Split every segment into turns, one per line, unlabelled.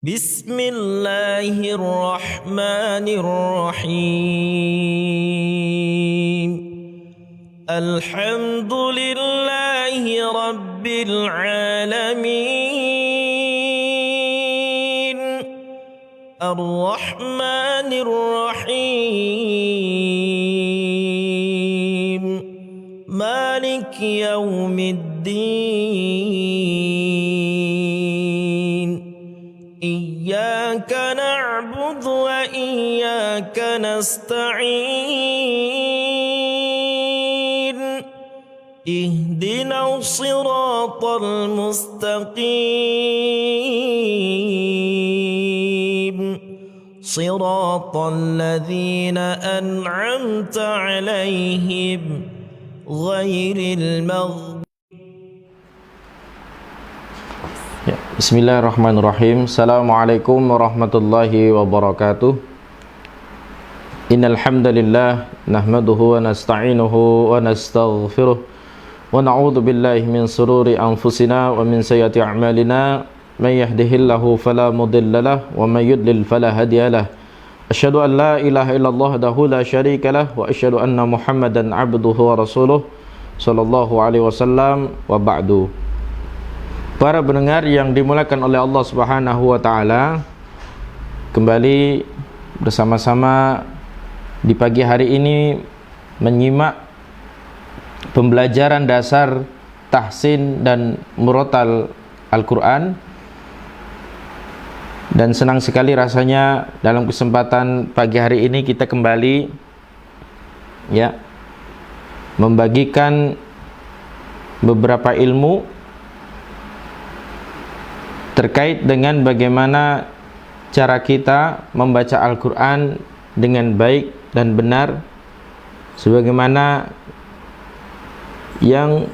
Bismillahirrahmanirrahim. Alhamdulillahi rabbil alamin. Ar-Rahmanir Rahim. Maliki yaumiddin. Iyyaka na'budu wa iyyaka nasta'in. Ihdinas siratal mustaqim. Siratal ladzina an'amta 'alaihim ghairil maghdubi.
Bismillahirrahmanirrahim. Assalamualaikum warahmatullahi wabarakatuh. Innal hamdalillah nahmaduhu wa nasta'inuhu wa nastaghfiruh wa na'udzu billahi min shururi anfusina wa min sayyiati a'malina. May yahdihillahu fala mudhillalah wa may yudlil fala hadiyalah. Asyhadu an la ilaha illallah wahdahu la syarikalah wa asyhadu anna Muhammadan 'abduhu wa rasuluh sallallahu alaihi wasallam wa ba'du. Para pendengar yang dimuliakan oleh Allah Subhanahu wa taala, kembali bersama-sama di pagi hari ini menyimak pembelajaran dasar tahsin dan murotal Al-Qur'an. Dan senang sekali rasanya dalam kesempatan pagi hari ini kita kembali membagikan beberapa ilmu terkait dengan bagaimana cara kita membaca Al-Quran dengan baik dan benar, sebagaimana yang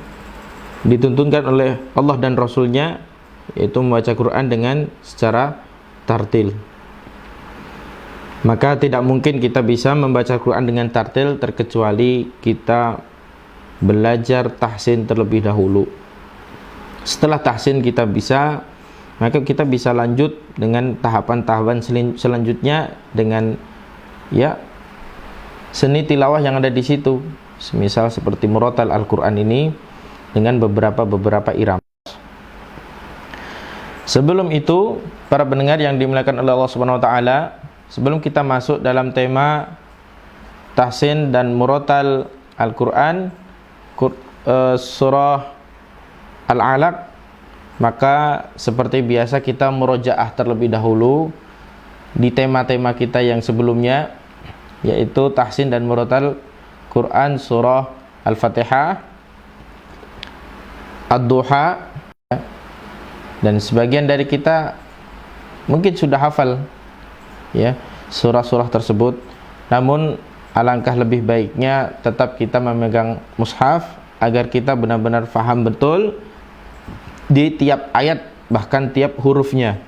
dituntunkan oleh Allah dan Rasul-Nya, yaitu membaca Quran dengan secara tartil. Maka tidak mungkin kita bisa membaca Quran dengan tartil terkecuali kita belajar tahsin terlebih dahulu. Setelah tahsin kita bisa, maka kita bisa lanjut dengan tahapan-tahapan selanjutnya dengan seni tilawah yang ada di situ. Semisal seperti murotal Al-Quran ini dengan beberapa irama. Sebelum itu, para pendengar yang dimuliakan oleh Allah Subhanahu wa taala, sebelum kita masuk dalam tema tahsin dan murotal Al-Quran, surah Al-Alaq, maka seperti biasa kita murojaah terlebih dahulu di tema-tema kita yang sebelumnya, yaitu tahsin dan murotal Quran surah Al-Fatihah, Ad-Duha, dan sebagian dari kita mungkin sudah hafal surah-surah tersebut. Namun alangkah lebih baiknya tetap kita memegang mushaf agar kita benar-benar faham betul di tiap ayat, bahkan tiap hurufnya,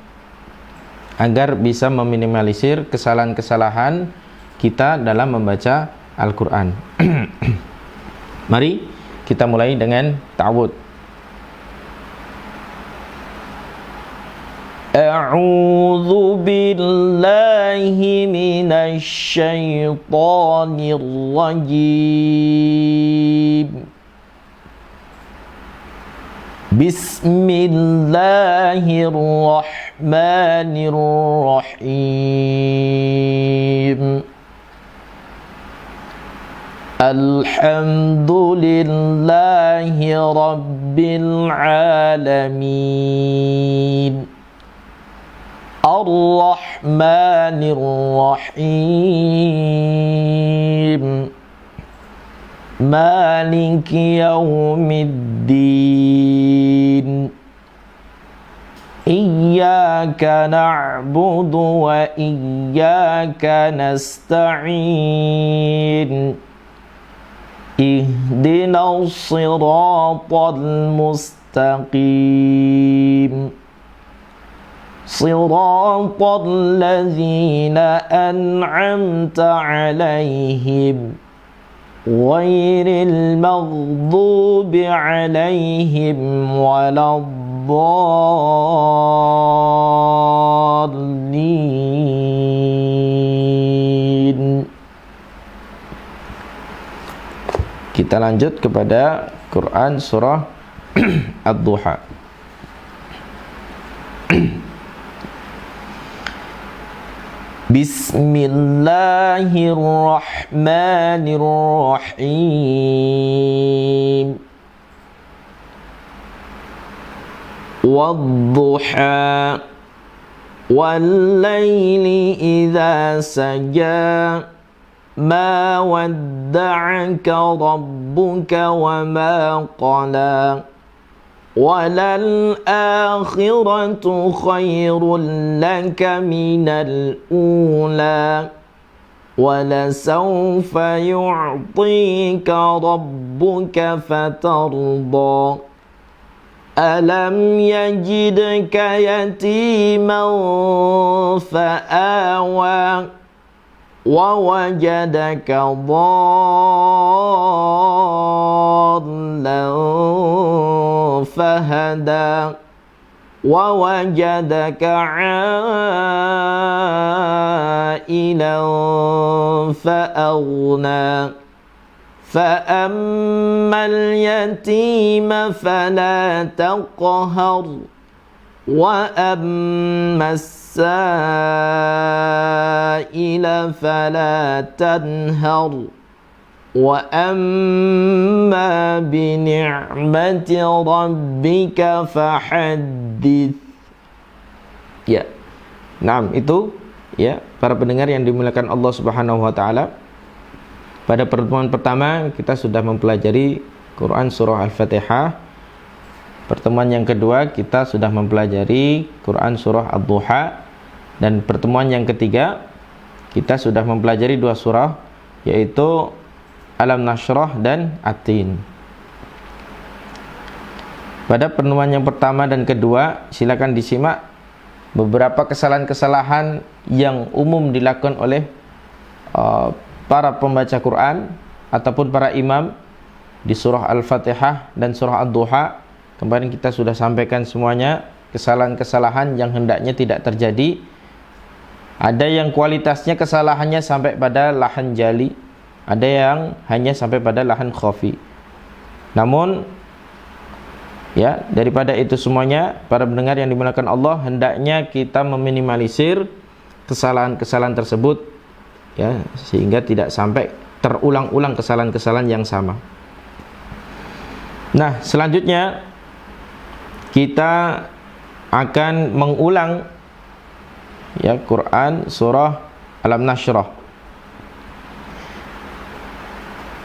agar bisa meminimalisir kesalahan-kesalahan kita dalam membaca Al-Quran. Mari kita mulai dengan ta'awud. A'udzu billahi minasy syaithanir rajim. Bismillahirrahmanirrahim. Alhamdulillahi rabbil alamin. Ar-Rahmanir Rahim. Maliki yaumiddin. Iyyaka na'budu wa iyyaka nasta'in. Ihdinas siratal mustaqim. Siratal ladzina an'amta 'alaihim ghairil maghdubi 'alaihim waladdallin. Kita lanjut kepada Quran surah Ad-Duha. Bismillahirrahmanirrahim. Wad-duha wal-laili idza saja ma wadda'aka rabbuka wa ma qala walal akhiratu khairul laka minal ula walasawfa yu'tika rabbuka fatarda alam yajidka yatiman fa'awa wa wajadaka dhallan fahada wa wajadaka ailan fa'aghna fa'ammal yatima fala taqhar wa ammas saila fala tanhar wa amma bi ni'mati rabbika fahaddits. Ya. Naam, itu ya para pendengar yang dimuliakan Allah Subhanahu wa taala. Pada pertemuan pertama kita sudah mempelajari Quran surah Al-Fatihah. Pertemuan yang kedua kita sudah mempelajari Quran surah Ad-Duha. Dan pertemuan yang ketiga kita sudah mempelajari dua surah, yaitu Alam Nashrah dan At-Tin. Pada pertemuan yang pertama dan kedua silakan disimak beberapa kesalahan-kesalahan yang umum dilakukan oleh para pembaca Quran ataupun para imam di surah Al-Fatihah dan surah Ad-Duha. Kemarin kita sudah sampaikan semuanya kesalahan-kesalahan yang hendaknya tidak terjadi. Ada yang kualitasnya kesalahannya sampai pada lahan jali, ada yang hanya sampai pada lahan khafi. Namun ya, daripada itu semuanya para pendengar yang dimuliakan Allah, hendaknya kita meminimalisir kesalahan-kesalahan tersebut, ya, sehingga tidak sampai terulang-ulang kesalahan-kesalahan yang sama. Nah, selanjutnya kita akan mengulang ya Quran surah Alam Nashrah.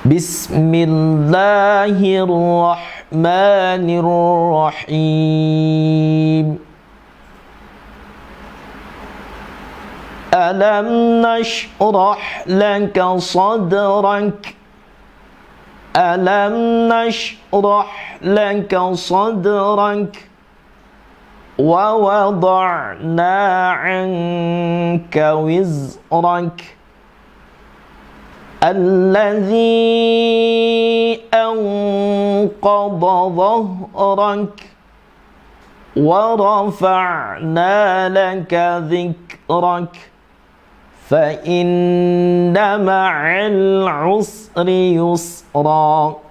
Bismillahirrahmanirrahim. Alam nashrah laka sadrak. Alam nashrah laka sadrak. Wa wada'na 'anka wizrak. Alladhi anqadha dhahrak. Wa rafa'na laka dhikrak. Fa inna ma'al usri yusra.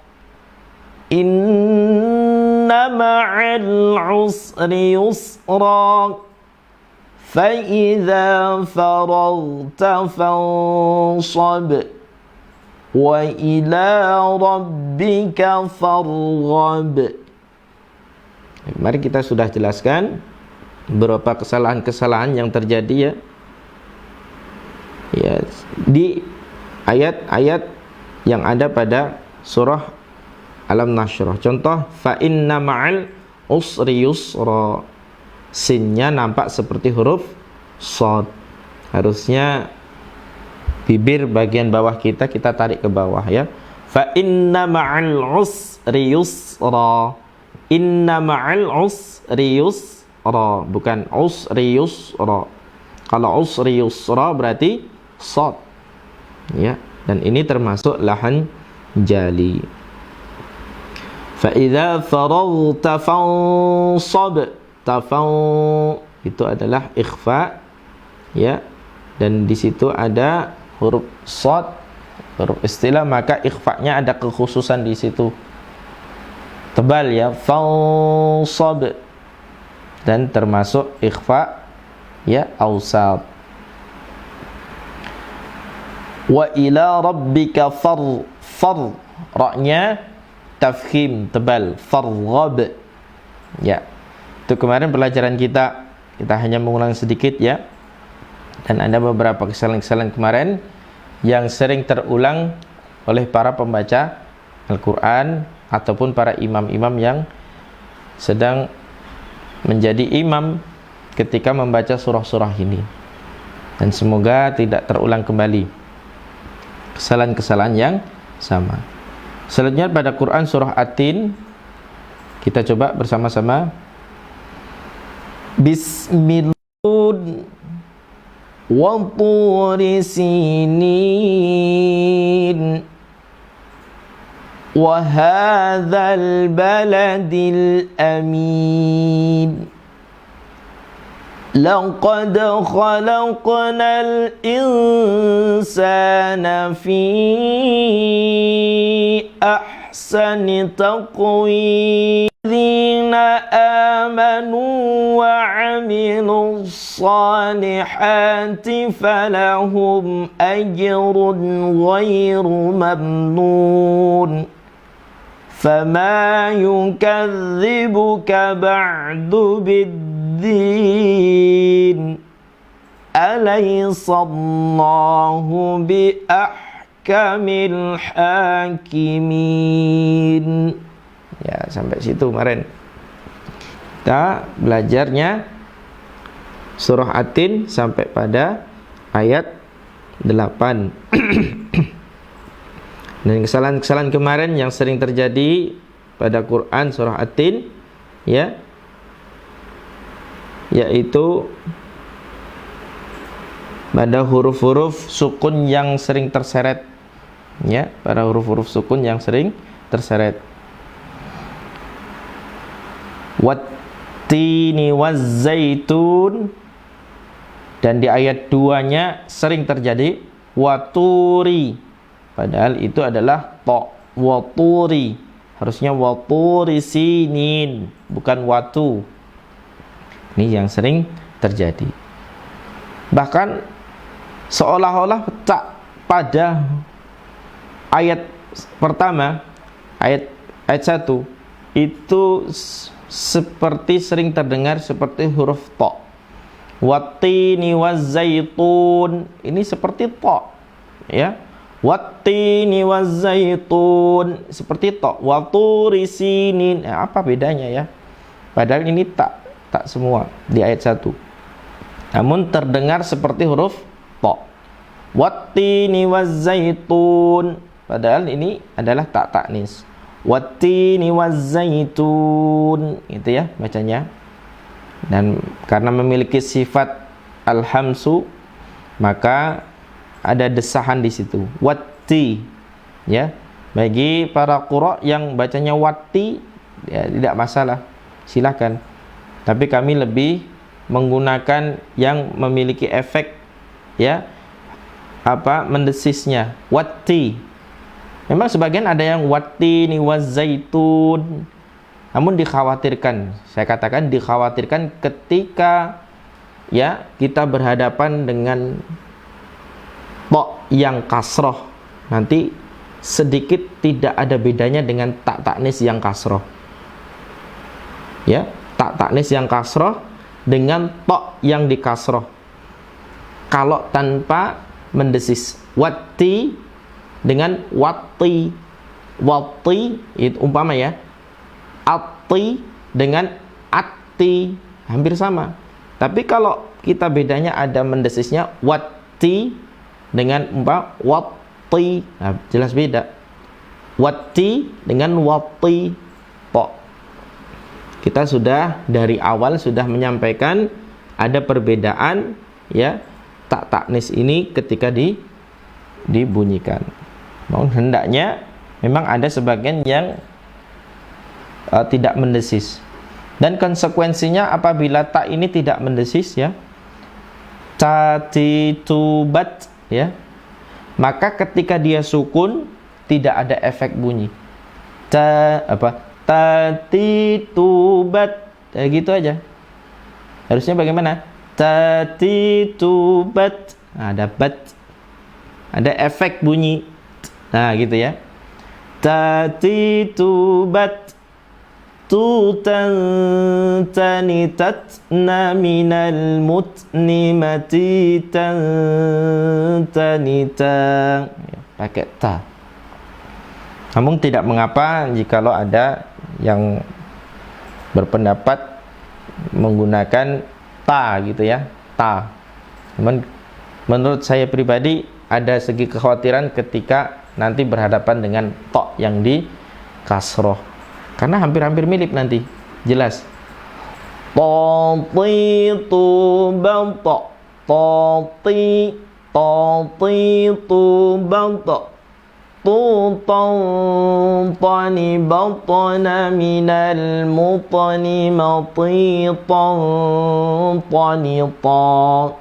Inna ma'al usri yusra. Fa idza faraghta fansab. Wa ila rabbika farghab. Mari kita sudah jelaskan beberapa kesalahan-kesalahan yang terjadi ya di ayat-ayat yang ada pada surah Alam Nashrah. Contoh, fa inna ma'al usri yusra. Sinnya nampak seperti huruf shad. Harusnya bibir bagian bawah kita tarik ke bawah ya. Fa inna ma'al usri yusra. Inna ma'al usri yusra, bukan usri yusra. Kalau usri yusra berarti shad. Ya, dan ini termasuk lahan jali. Fa idza faraghta fansab. Itu adalah ikhfa ya, dan di situ ada huruf shad huruf istilah, maka ikhfa-nya ada kekhususan di situ. Tebal ya, fansab, dan termasuk ikhfa ya awsat. Wa ila rabbika far, ra-nya tafkhim, tebal, farghab ya. Itu kemarin pelajaran kita hanya mengulang sedikit ya, dan ada beberapa kesalahan-kesalahan kemarin yang sering terulang oleh para pembaca Al-Quran ataupun para imam-imam yang sedang menjadi imam ketika membaca surah-surah ini. Dan semoga tidak terulang kembali kesalahan-kesalahan yang sama. Selanjutnya pada Quran surah At-Tin, kita coba bersama-sama. Bismillah wa turi sinin wa hadzal baladil amin laqad khalaqnal insana fi ahsani taqwim alladzina amanu wa amilus salihati falahum ajrun ghairu mamnun fama yukazzibuka ba'du biddin alaysallahu biahkamil hakimin. Ya, sampai situ kemarin kita belajarnya surah At-Tin sampai pada ayat 8. Dan kesalahan-kesalahan kemarin yang sering terjadi pada Quran surah At-Tin ya, yaitu pada huruf-huruf sukun yang sering terseret ya, pada huruf-huruf sukun yang sering terseret. Wattini wazzaitun, dan di ayat 2-nya sering terjadi waturi, padahal itu adalah to. Waturi harusnya waturi sinin, bukan watu. Ini yang sering terjadi. Bahkan seolah-olah tak pada ayat pertama, ayat 1 itu seperti sering terdengar seperti huruf to. Wattini wazzaitun, ini seperti to ya. Wattini wazzaitun seperti to. Waturi sinin, apa bedanya ya? Padahal ini tak semua di ayat 1. Namun terdengar seperti huruf to. Wattini wazzaitun, padahal ini adalah tak taknis. Wattini wazzaitun, gitu ya bacanya. Dan karena memiliki sifat al-hamsu, maka ada desahan di situ. Watti ya. Bagi para qura yang bacanya watti ya tidak masalah, silakan. Tapi kami lebih menggunakan yang memiliki efek ya, mendesisnya. Watti. Memang sebagian ada yang wattini wazzaitun, namun dikhawatirkan, saya katakan dikhawatirkan ketika ya kita berhadapan dengan to yang kasroh, nanti sedikit tidak ada bedanya dengan tak taknis yang kasroh ya. Tak taknis yang kasroh dengan to yang dikasroh kalau tanpa mendesis. Watti dengan watti, watti itu umpama ya, atti dengan atti hampir sama. Tapi kalau kita bedanya ada mendesisnya, watti dengan watti, nah, jelas beda. Watti dengan watti to. Kita sudah dari awal sudah menyampaikan ada perbedaan ya, tak taknis ini ketika dibunyikan. Hendaknya memang ada sebagian yang tidak mendesis, dan konsekuensinya apabila tak ini tidak mendesis ya, tatitubat ya, maka ketika dia sukun tidak ada efek bunyi. Tatitubat, kayak gitu aja. Harusnya bagaimana? Tatitubat, ada bat, ada efek bunyi. Nah, gitu ya. Tatitubat tutan tanitatna minal mutni matitan tanita, pakai ta. Namun tidak mengapa jikalau ada yang berpendapat menggunakan ta gitu ya, ta. Namun menurut saya pribadi ada segi kekhawatiran ketika nanti berhadapan dengan to yang di kasroh, karena hampir-hampir mirip nanti, jelas. Tatitu banta, tatitu banta, tutan tani batana minal mutani matitan tanita.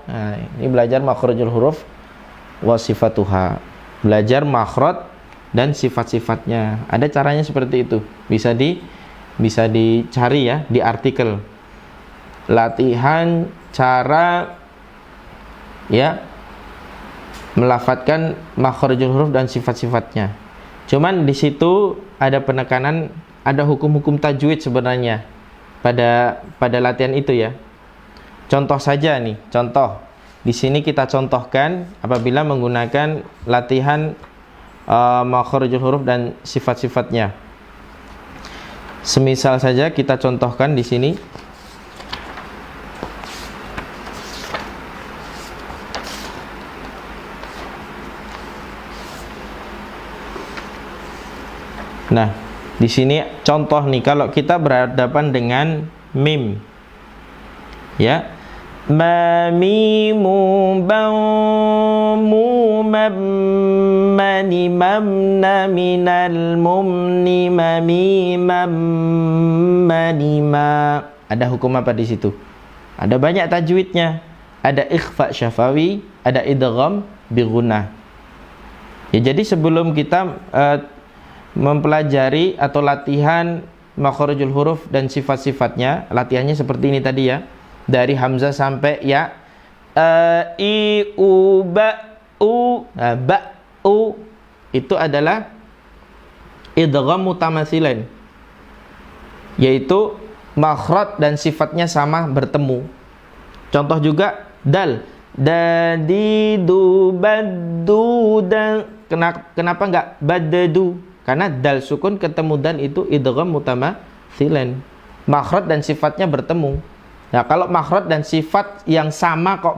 Nah, ini belajar makhrajul huruf wa sifatuha, belajar makhraj dan sifat-sifatnya. Ada caranya seperti itu, bisa dicari ya di artikel latihan cara ya melafadzkan makhrajul huruf dan sifat-sifatnya. Cuman di situ ada penekanan, ada hukum-hukum tajwid sebenarnya pada latihan itu ya. Contoh saja nih, contoh. Di sini kita contohkan apabila menggunakan latihan makhrajul huruf dan sifat-sifatnya. Semisal saja kita contohkan di sini. Nah, di sini contoh nih, kalau kita berhadapan dengan mim, ya, mamimu bamu mani mamna minal mumni mami manima. Ada hukum apa di situ? Ada banyak tajwidnya. Ada ikhfa syafawi, ada idgham bi gunnah. Ya, jadi sebelum kita mempelajari atau latihan makhrajul huruf dan sifat-sifatnya, latihannya seperti ini tadi ya, dari hamzah sampai ya, i u ba u. Nah, ba u itu adalah idgham mutamatsilain, yaitu makhraj dan sifatnya sama bertemu. Contoh juga dal, dadidu baddu, dan kenapa enggak baddu? Karena dal sukun ketemu dal itu idgham mutamatsilain, makhraj dan sifatnya bertemu. Nah, kalau makhraj dan sifat yang sama kok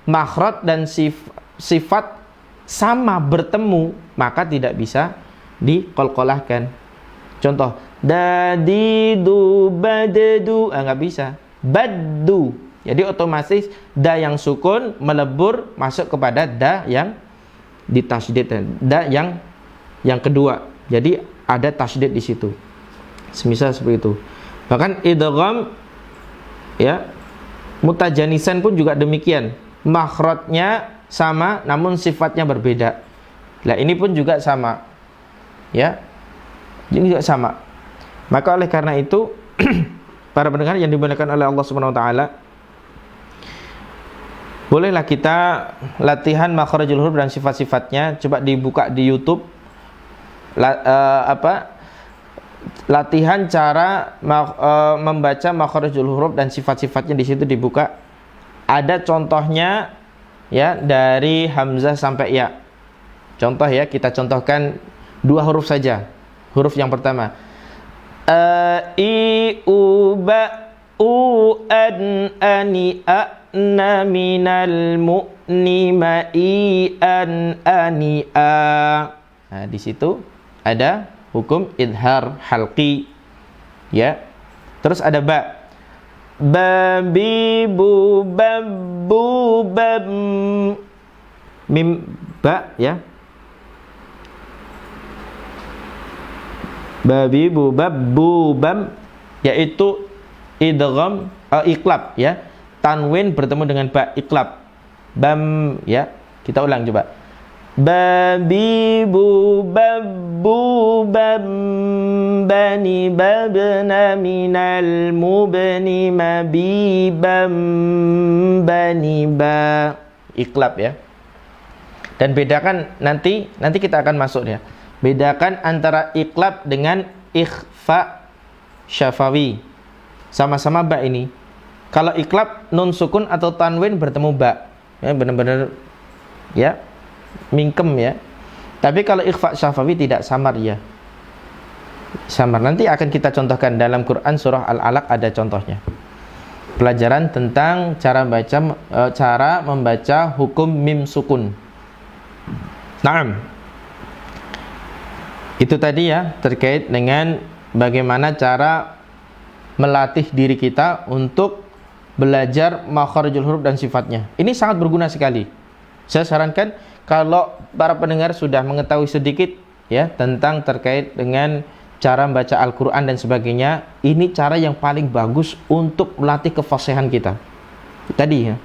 makhraj dan sifat sama bertemu, maka tidak bisa diqalqalahkan. Contoh, dadidu baddu, nggak bisa. Baddu. Jadi otomatis da yang sukun melebur masuk kepada da yang ditasydid, da yang kedua. Jadi ada tasydid di situ. Semisal seperti itu. Bahkan idgham ya mutajanisan pun juga demikian. Makhrajnya sama namun sifatnya berbeda. Nah, ini pun juga sama. Ya. Ini juga sama. Maka oleh karena itu para pendengar yang dimuliakan oleh Allah Subhanahu wa taala, bolehlah kita latihan makhrajul huruf dan sifat-sifatnya. Coba dibuka di YouTube. Latihan cara membaca makhrajul huruf dan sifat-sifatnya, di situ dibuka. Ada contohnya ya, dari hamzah sampai ya. Contoh ya, kita contohkan 2 huruf saja. Huruf yang pertama, i u ba u an ani a na minal mu'ni ma i an ani a. Nah, di situ ada hukum idhar halqi ya. Terus ada ba, babi bu babu bab, mim ba ya, babi bu babu bam, yaitu idgham iqlab ya, tanwin bertemu dengan ba, iqlab bam ya. Kita ulang coba, Babibu babbu bam bani babna minal mubni mabibam bani ba. Iklab ya. Dan bedakan nanti kita akan masuk ya. Bedakan antara iklab dengan ikhfa syafawi. Sama-sama ba ini. Kalau iklab nun sukun atau tanwin bertemu ba. Ya benar-benar ya mingkem ya. Tapi kalau ikhfa syafawi tidak samar ya. Samar. Nanti akan kita contohkan dalam Quran surah Al-Alaq ada contohnya. Pelajaran tentang cara membaca hukum mim sukun. Naam. Itu tadi ya terkait dengan bagaimana cara melatih diri kita untuk belajar makharijul huruf dan sifatnya. Ini sangat berguna sekali. Saya sarankan kalau para pendengar sudah mengetahui sedikit ya tentang terkait dengan cara membaca Al-Qur'an dan sebagainya, ini cara yang paling bagus untuk melatih kefasihan kita. Tadi ya.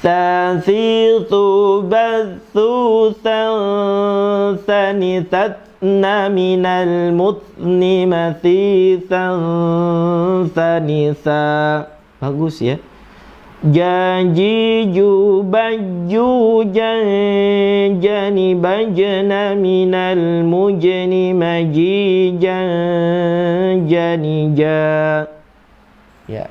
Thathithu bathu thanithatna minal mutni mathithan thanitha. Bagus ya. Jajiju baju jani bajna minal mujni majijan janija. Ya.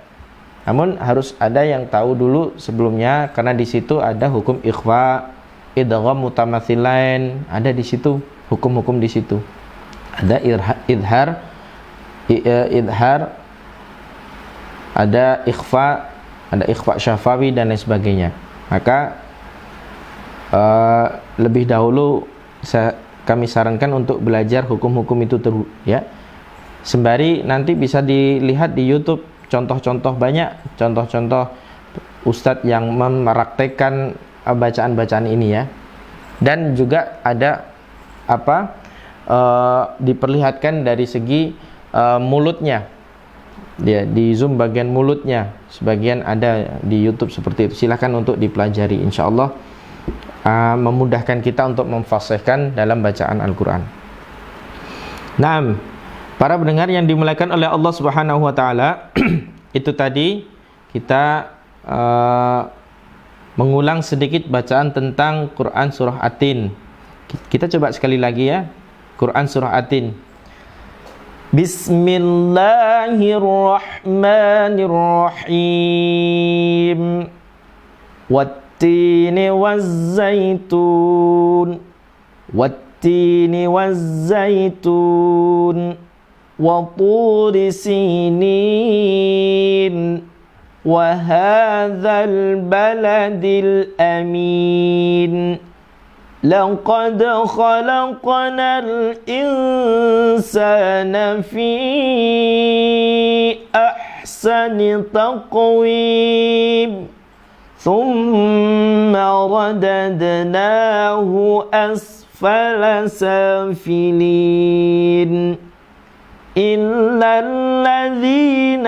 Namun harus ada yang tahu dulu sebelumnya karena di situ ada hukum ikhfa, idgham mutamatsilain, ada di situ hukum-hukum di situ. Ada idhar, ada ikhfa syafawi dan lain sebagainya. Maka lebih dahulu kami sarankan untuk belajar hukum-hukum itu ya. Sembari nanti bisa dilihat di YouTube contoh-contoh banyak, contoh-contoh ustadz yang mempraktekkan bacaan-bacaan ini ya. Dan juga ada diperlihatkan dari segi mulutnya. Dia di zoom bagian mulutnya, sebagian ada di YouTube seperti itu. Silahkan untuk dipelajari, insyaallah memudahkan kita untuk memfasihkan dalam bacaan Al-Quran. Naam, para pendengar yang dimuliakan oleh Allah Subhanahu wa taala, itu tadi kita mengulang sedikit bacaan tentang Quran surah At-Tin. Kita coba sekali lagi ya. Quran surah At-Tin. Bismillahirrahmanirrahim. Wat-tini waz-zaitun. Wat-tini waz-zaitun. وطور سينين وهذا البلد الأمين لقد خلقنا الإنسان في أحسن تقويم ثم رددناه أسفل سافلين إلا الذين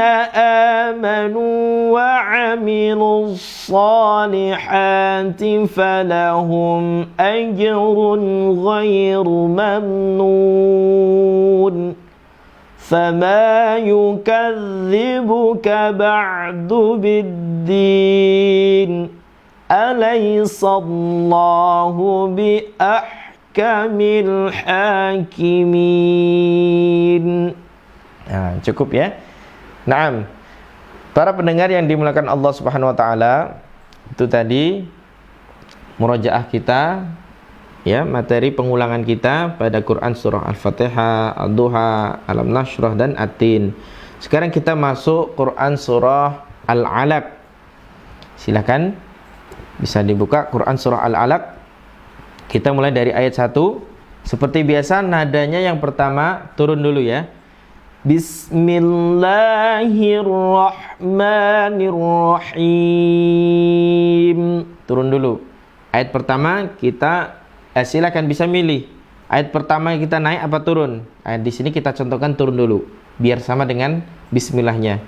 آمنوا وعملوا الصالحات فلهم أجر غير ممنون فما يكذبك بعد بالدين أليس الله kamil hakimin. Nah, cukup ya. Naam. Para pendengar yang dimuliakan Allah Subhanahu wa taala, itu tadi murajaah kita ya, materi pengulangan kita pada Quran surah Al-Fatihah, Ad-Duha, Alam Nashrah dan At-Tin. Sekarang kita masuk Quran surah Al-Alaq. Silakan bisa dibuka Quran surah Al-Alaq. Kita mulai dari ayat 1. Seperti biasa nadanya yang pertama turun dulu ya. Bismillahirrahmanirrahim. Turun dulu. Ayat pertama kita silakan bisa milih. Ayat pertama kita naik apa turun? Di sini kita contohkan turun dulu biar sama dengan bismillahnya.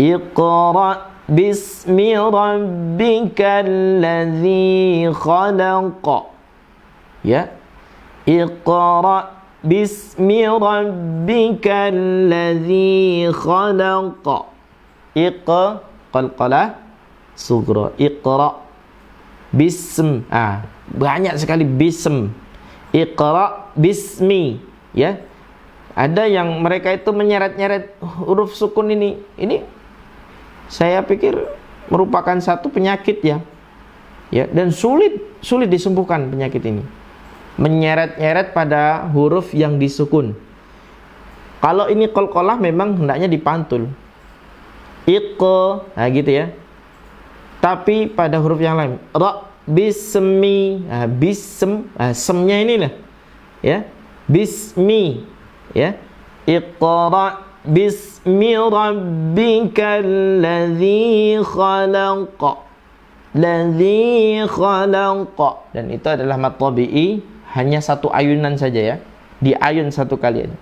Iqra bismi rabbikal ladzi khalaq. Ya. Iqra bismi rabbikal ladzi khalaq. Qalqalah sughra. Iqra bism. Banyak sekali bism. Iqra bismi, ya. Ada yang mereka itu menyeret-nyeret huruf sukun ini. Ini saya pikir merupakan satu penyakit ya. Ya, dan sulit disembuhkan penyakit ini. Menyeret-nyeret pada huruf yang disukun. Kalau ini qalqalah memang hendaknya dipantul. Iqa, gitu ya. Tapi pada huruf yang lain, ra, bismi, bism, semnya inilah, ya. Bismi, ya. Iqra bismi rabbikal ladzi khalaq. Ladzi khalaq. Dan itu adalah mat tabi'i, hanya satu ayunan saja ya. Diayun satu kali aja.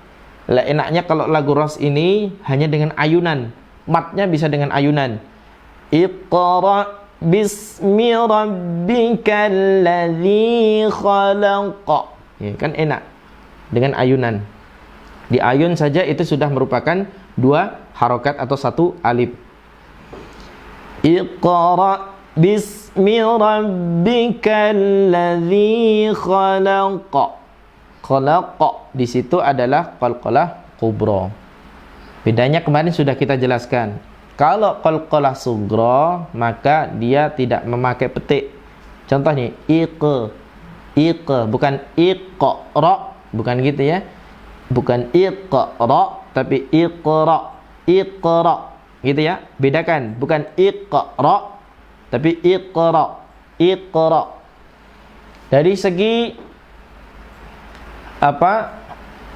Lah enaknya kalau lagu ras ini hanya dengan ayunan. Matnya bisa dengan ayunan. Iqra bismi rabbikal ladzi khalaq. Ya, kan enak dengan ayunan. Diayun saja itu sudah merupakan dua harokat atau satu alif. Iqra bismi rabbikal ladzi khalaq. Khalaq di situ adalah qalqalah kubra. Bedanya kemarin sudah kita jelaskan. Kalau qalqalah sughra maka dia tidak memakai petik. Contohnya iqa bukan iqra, bukan gitu ya. Bukan iqra tapi iqra gitu ya. Bedakan, bukan iqra tapi iqra. Dari segi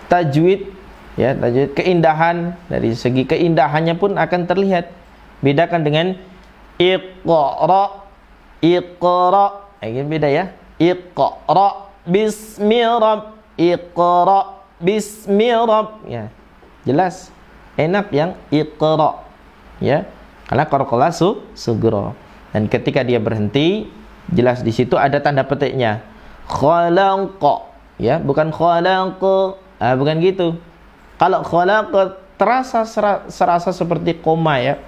tajwid ya, tajwid keindahan, dari segi keindahannya pun akan terlihat. Bedakan dengan iqra. Ini beda ya. Iqra bismi rabb. Iqra bismi rabb. Ya. Jelas. Enak yang iqra. Ya. Karena qalqalah sughra. Dan ketika dia berhenti, jelas di situ ada tanda petiknya. Khalaq. Ya, bukan khalaq. Bukan gitu. Kalau khalaq terasa serasa seperti koma ya.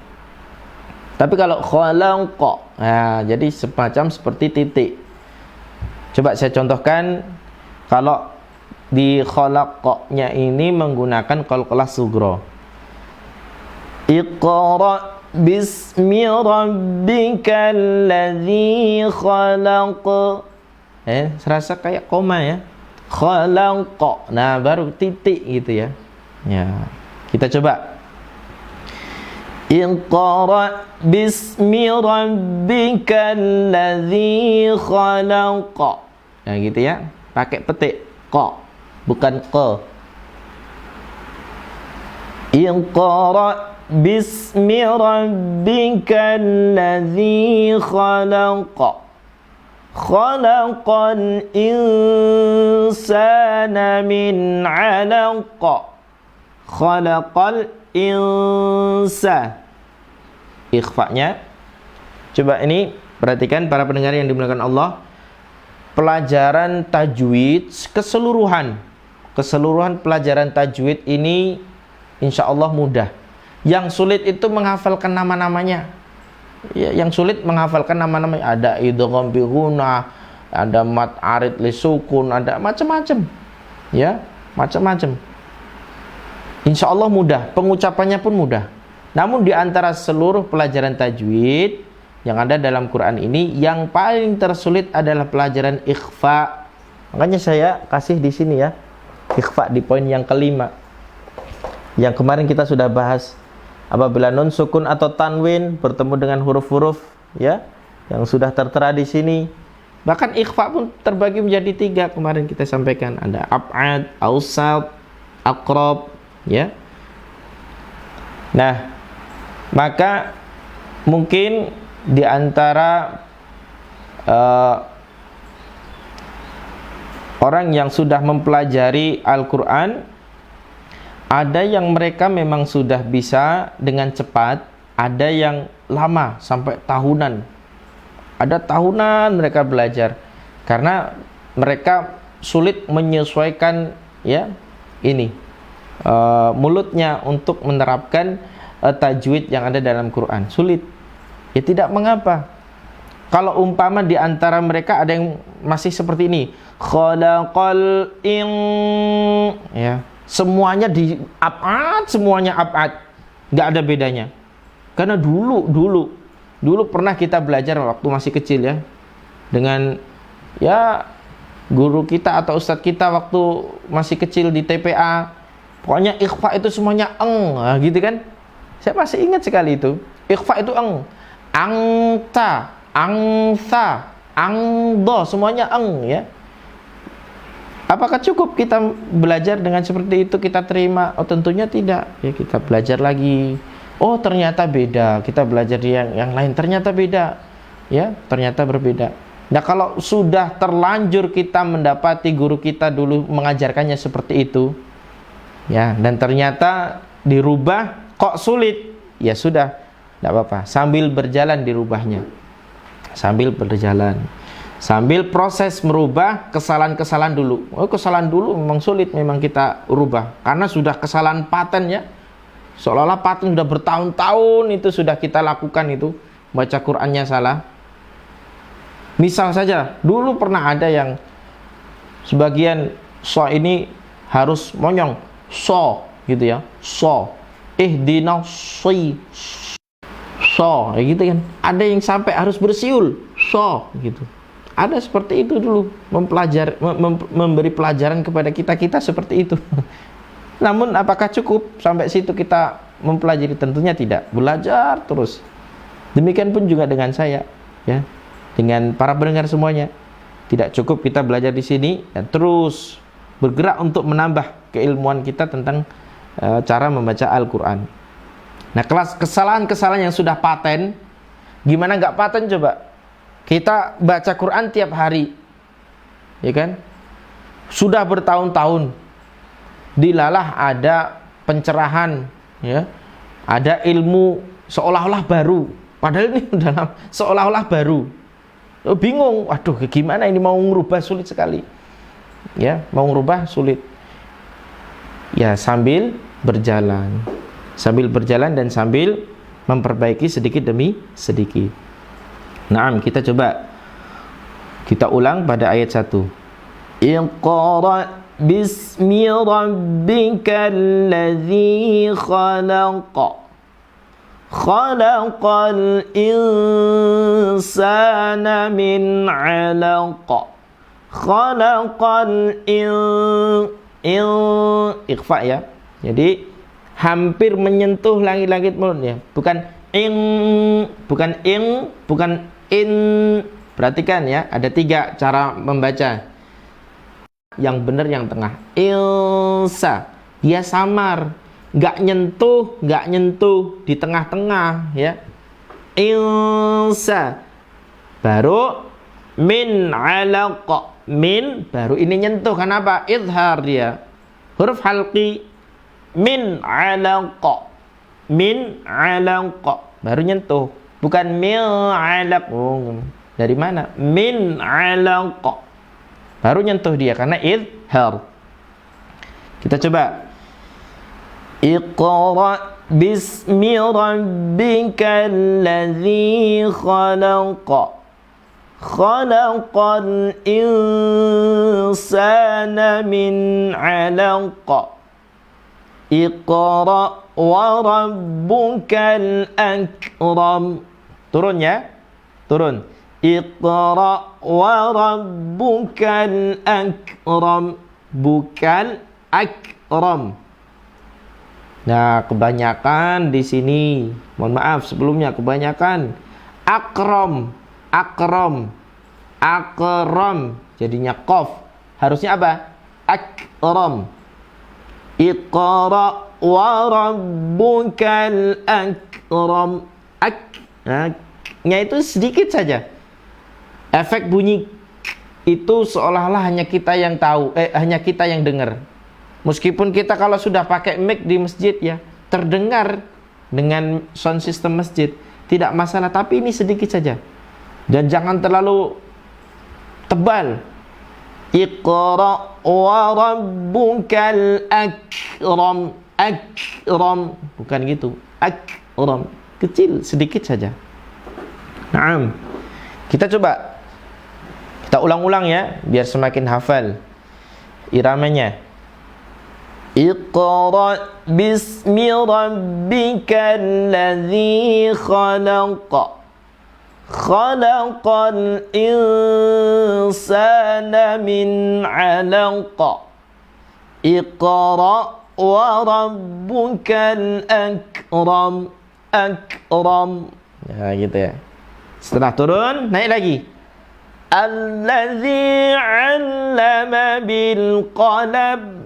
Tapi kalau khalaq, jadi semacam seperti titik. Coba saya contohkan. Kalau di khalaqnya ini menggunakan qalqalah sughra. Iqra bismi rabbikal ladzi khalaq. Serasa kayak koma ya. Khalaq. Nah, baru titik gitu ya. Ya. Kita coba. Iqra bismi rabbikal ladzi khalaq. Nah, gitu ya. Pakai petik qa, bukan qa. Iqra bismi rabbikal ladzi khalaq. Khalaqal insana min 'alaq. Khalaqal insa. Ikhfa'nya. Coba ini perhatikan para pendengar yang dimuliakan Allah. Pelajaran tajwid keseluruhan pelajaran tajwid ini insya Allah mudah. Yang sulit itu menghafalkan nama-namanya. Ya, yang sulit menghafalkan nama-namanya. Ada idgham bi ghunnah, ada mad arid li sukun, ada macam-macam. Ya, macam-macam. Insya Allah mudah, pengucapannya pun mudah. Namun di antara seluruh pelajaran tajwid yang ada dalam Quran ini, yang paling tersulit adalah pelajaran ikhfa. Makanya saya kasih di sini ya, ikhfa di poin yang kelima. Yang kemarin kita sudah bahas, apabila nun sukun atau tanwin bertemu dengan huruf-huruf ya yang sudah tertera di sini. Bahkan ikhfa pun terbagi menjadi 3 kemarin kita sampaikan. Ada ab'ad, awsat, aqrab ya. Nah, maka mungkin di antara orang yang sudah mempelajari Al-Quran, ada yang mereka memang sudah bisa dengan cepat, ada yang lama sampai tahunan. Ada tahunan mereka belajar karena mereka sulit menyesuaikan ya ini mulutnya untuk menerapkan tajwid yang ada dalam Quran. Sulit. Ya tidak mengapa. Kalau umpama di antara mereka ada yang masih seperti ini, khalaqal in, ya, semuanya di abad, semuanya abad, nggak ada bedanya. Karena dulu pernah kita belajar waktu masih kecil ya, dengan ya guru kita atau ustadz kita waktu masih kecil di TPA, pokoknya ikhfa itu semuanya nah, gitu kan. Saya masih ingat sekali itu. Ikhfa itu angta, angsa, angdo, semuanya ya. Apakah cukup kita belajar dengan seperti itu kita terima? Oh tentunya tidak. Ya kita belajar lagi. Oh ternyata beda. Kita belajar di yang lain ternyata beda. Ya ternyata berbeda. Nah kalau sudah terlanjur kita mendapati guru kita dulu mengajarkannya seperti itu, ya dan ternyata dirubah kok sulit, ya sudah, tidak apa-apa. Sambil berjalan dirubahnya, sambil berjalan, sambil proses merubah kesalahan-kesalahan dulu. Oh kesalahan dulu memang sulit, memang kita rubah karena sudah kesalahan paten ya. Seolah-olah paten sudah bertahun-tahun itu sudah kita lakukan itu, baca Qur'annya salah. Misal saja, dulu pernah ada yang sebagian so ini harus monyong, so gitu ya, so, ihdinas so, gitu kan. Ada yang sampai harus bersiul, so gitu. Ada seperti itu dulu, memberi pelajaran kepada kita seperti itu. Namun apakah cukup sampai situ kita mempelajari? Tentunya tidak. Belajar terus. Demikian pun juga dengan saya, ya. Dengan para pendengar semuanya, tidak cukup kita belajar di sini dan terus bergerak untuk menambah keilmuan kita tentang cara membaca Al-Quran. Nah, kesalahan-kesalahan yang sudah paten, gimana nggak paten coba? Kita baca Quran tiap hari, ya kan? Sudah bertahun-tahun, dilalah ada pencerahan, ya, ada ilmu seolah-olah baru, padahal ini dalam seolah-olah baru. Bingung, waduh gimana ini mau ngerubah sulit sekali. Ya, mau ngerubah sulit. Ya, sambil berjalan dan sambil memperbaiki sedikit demi sedikit. Naam, kita coba kita ulang pada ayat 1. Iqra bismi rabbikal ladzi khalaq. Khalaqal insana min 'alaq. Khalaqal ikhfa ya. Jadi hampir menyentuh langit-langit mulutnya. Bukan bukan in. Perhatikan ya, ada 3 cara membaca. Yang benar yang tengah. Ilsa. Dia samar. Nggak nyentuh di tengah-tengah ya. Ilsa baru min 'alaq, min baru ini nyentuh. Kenapa? Izhar dia, huruf halqi. Min 'alaq, min 'alaq baru nyentuh, bukan min 'alaq. Dari mana? Min 'alaq baru nyentuh dia karena izhar. Kita coba. Iqra bismi rabbikal ladzi khalaq. Khalaqal insana min 'alaq. Iqra wa rabbukal akram. Turun ya. Turun. Iqra wa rabbukal akram. Bukan akram. Nah, kebanyakan di sini, mohon maaf sebelumnya, kebanyakan akram, jadinya qaf. Harusnya apa? Akram. Iqra wa rabbukal akram. Nya itu sedikit saja. Efek bunyi itu seolah-olah hanya kita yang tahu, hanya kita yang dengar. Meskipun kita kalau sudah pakai mic di masjid ya, terdengar dengan sound system masjid, tidak masalah, tapi ini sedikit saja. Dan jangan terlalu tebal. Iqra wa rabbukal akram. Akram, bukan gitu. Akram, kecil sedikit saja. Naam. Kita coba. Kita ulang-ulang ya, biar semakin hafal iramanya. Iqra bismi rabbikal ladzi khalaq. Khalaqal insana min 'alaq. Iqra wa rabbukal akram. Akram. Ya gitu ya. Setelah turun, naik lagi. Allazi 'allama bil qalam.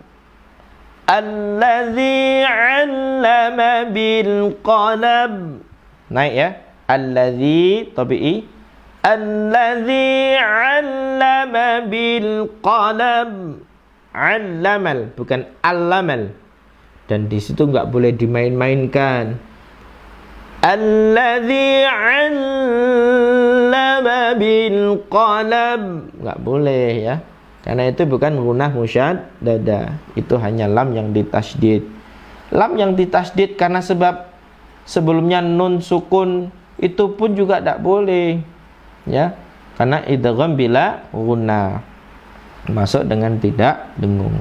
Allazi 'allama bil qalam. Naik ya. Allazi tabi'i. Allazi 'allama bil qalam. 'Allamal, bukan allamal. Dan di situ enggak boleh dimain-mainkan. Allazi 'allama bil qalam, enggak boleh ya. Karena itu bukan gunnah musyaddada. Itu hanya lam yang ditasydid. Lam yang ditasydid karena sebab sebelumnya nun sukun itu pun juga tidak boleh ya, karena idgham bila gunnah, masuk dengan tidak dengung.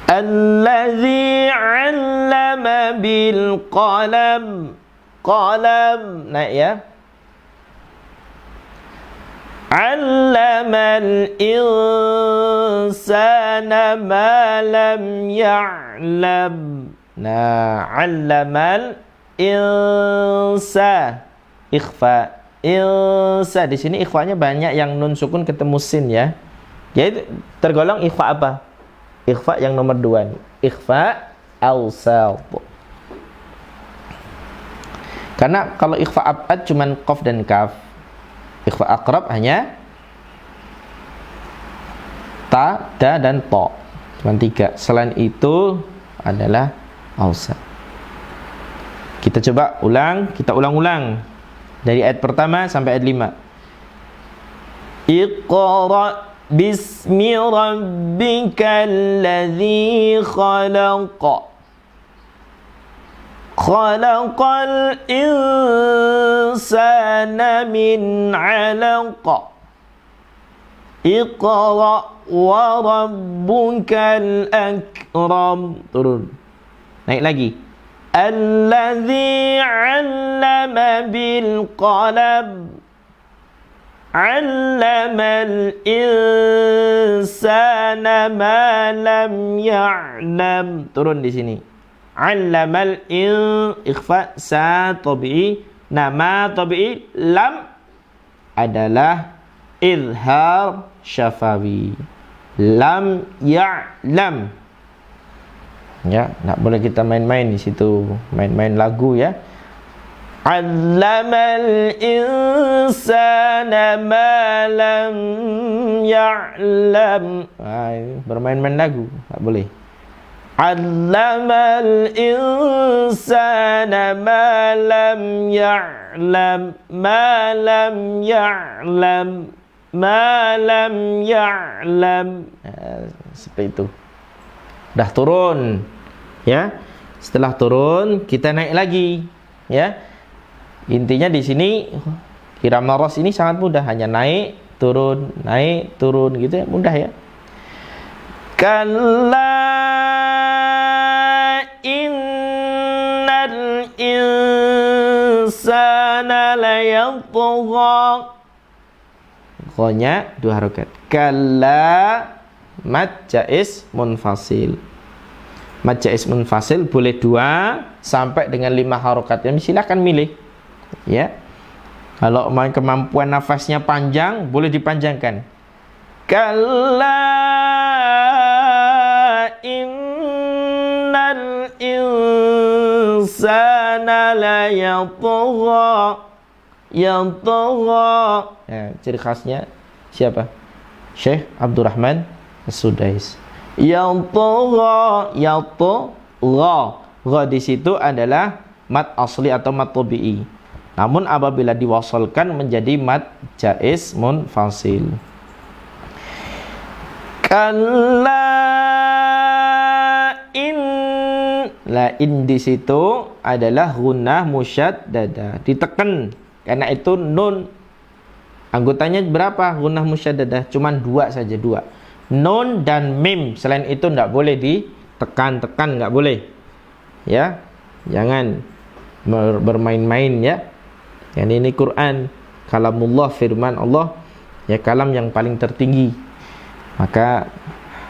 Allazi 'allama bil qalam. Qalam, naik ya. 'Allamal insana ma lam ya'lam. Nah, 'allamal insa, ikhfa. Insa di sini ikhfanya banyak, yang nun sukun ketemu sin ya. Jadi tergolong ikhfa apa? Ikhfa yang nomor 2 nih. Ikhfa awsat. Karena kalau ikhfa abad cuman qaf dan kaf. Ikhfa aqrab hanya ta, da dan to. Cuman 3. Selain itu adalah awsat. Kita coba ulang, kita ulang-ulang dari ayat pertama sampai ayat 5. Iqra bismi rabbikal ladzi khalaq. Khalaqal insana min 'alaq. Iqra wa rabbukal akram. Turun. Naik lagi. Allazi 'allama bil qalam. 'Allamal insana ma lam ya'lam. Turun di sini. 'Allamal ikhfa sa tabi'i, nama tabi'i, lam adalah izhar syafawi. Lam ya'lam. Ya, enggak boleh kita main-main di situ, main-main lagu ya. 'Allamal insana ma lam ya'lam. Bermain-main lagu enggak boleh. 'Allamal insana ma lam ya'lam. Ma lam ya'lam. Ma lam ya'lam. Seperti itu. Dah turun ya. Setelah turun kita naik lagi ya. Intinya di sini irama ras ini sangat mudah, hanya naik turun gitu ya, mudah ya. Kalla innal insana layatgha. Gha-nya 2 harokat. Kalla mad jaiz munfasil. Mad jaiz munfasil boleh 2 sampai dengan 5 harokat. Yang silakan milih. Ya. Kalau kemampuan nafasnya panjang, boleh dipanjangkan. Kalla innal insana la yatgha. Yatgha. Ya, ciri khasnya siapa? Syekh Abdurrahman As-Sudais. Yatgha. Yatgha. Gha di situ adalah mad asli atau mad tabi'i. Namun apabila diwasalkan menjadi mad jaiz munfasil. Kalla in. La in di situ adalah gunnah musyaddadah, ditekan. Karena itu nun anggotanya berapa gunnah musyaddadah? Cuman 2 saja, 2. Nun dan mim. Selain itu enggak boleh ditekan-tekan, enggak boleh. Ya. Jangan bermain-main ya. Yang ini Quran, kalamullah, firman Allah, ya kalam yang paling tertinggi. Maka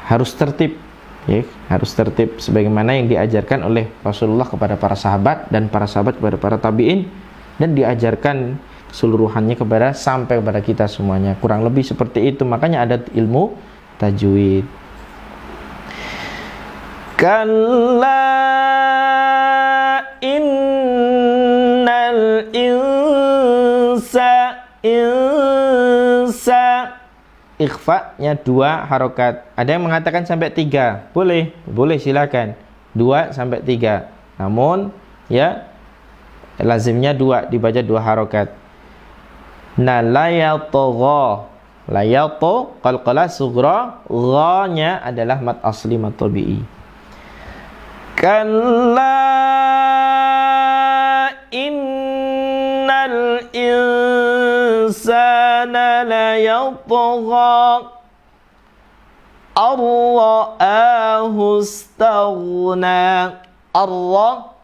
harus tertib, ya, harus tertib sebagaimana yang diajarkan oleh Rasulullah kepada para sahabat dan para sahabat kepada para tabi'in, dan diajarkan keseluruhannya sampai kepada kita semuanya. Kurang lebih seperti itu. Makanya ada ilmu tajwid. Kalla innal insa ikhfa-nya 2 harokat. Ada yang mengatakan sampai 3. Boleh silakan. 2 sampai 3. Namun ya lazimnya 2, dibaca 2 harokat. Nah, layato qalqalah sughra, gha-nya adalah mat asli mat tabi'i. Kalla innal insana layatgha ar-ra'ahu istaghna. Ar-ra,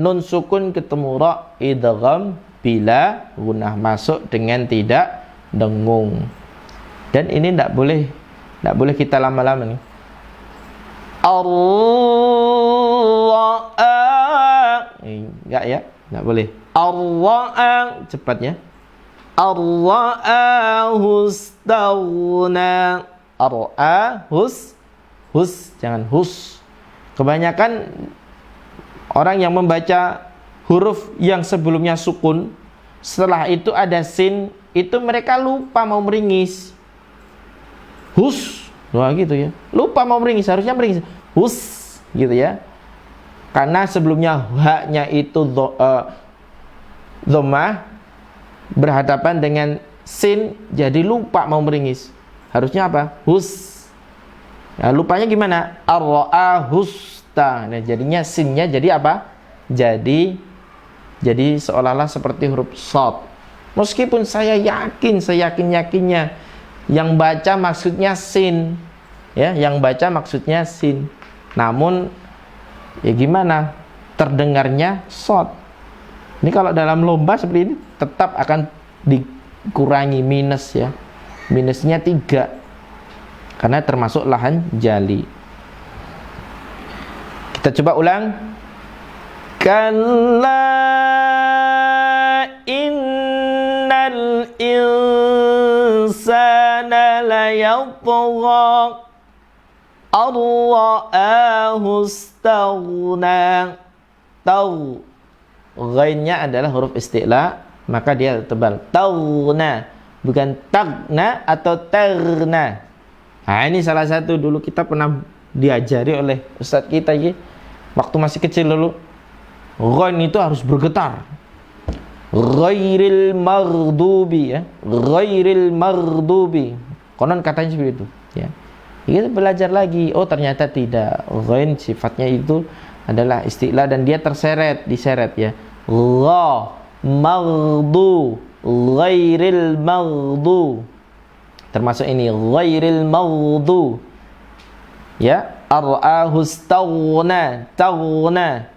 nun sukun ketemu ra, idgham bila gunnah, masuk dengan tidak dengung. Dan ini tidak boleh kita lama-lama nih. Ar-ra'a, enggak ya, enggak boleh. Ar-ra'a, cepatnya. Ar-ra'ahu istaghna. Ar-ra'ahus, jangan hus. Kebanyakan orang yang membaca huruf yang sebelumnya sukun, setelah itu ada sin, itu mereka lupa mau meringis. Hus, wah gitu ya. Lupa mau meringis, harusnya meringis. Hus, gitu ya. Karena sebelumnya haknya itu dhammah berhadapan dengan sin, jadi lupa mau meringis. Harusnya apa? Hus. Nah, lupanya gimana? Ar-ra'ahusta. Nah, jadinya sinnya jadi apa? Jadi seolah-olah seperti huruf shad. Meskipun saya yakin-yakinnya yang baca maksudnya sin, ya, yang baca maksudnya sin. Namun ya gimana? Terdengarnya shad. Ini kalau dalam lomba seperti ini tetap akan dikurangi minus ya. Minusnya 3. Karena termasuk lahan jali. Kita coba ulang. Kalla innal insana layatgha ar-ra'ahu istaghna. Ghainnya adalah huruf isti'la, maka dia tebal. Taghna, bukan tagna atau terna. Nah, ini salah satu dulu kita pernah diajari oleh ustadz kita ya, waktu masih kecil dulu. Ghain itu harus bergetar. Ghairil maghdubi, ya. Ghairil maghdubi. Konon katanya seperti itu, ya. Kita belajar lagi, oh ternyata tidak. Ghain sifatnya itu adalah istilah dan dia diseret ya. Gha maghdu, ghairil maghdu. Termasuk ini ghairil maghdu. Ya, ar-ra'ahu istaghna, taghna.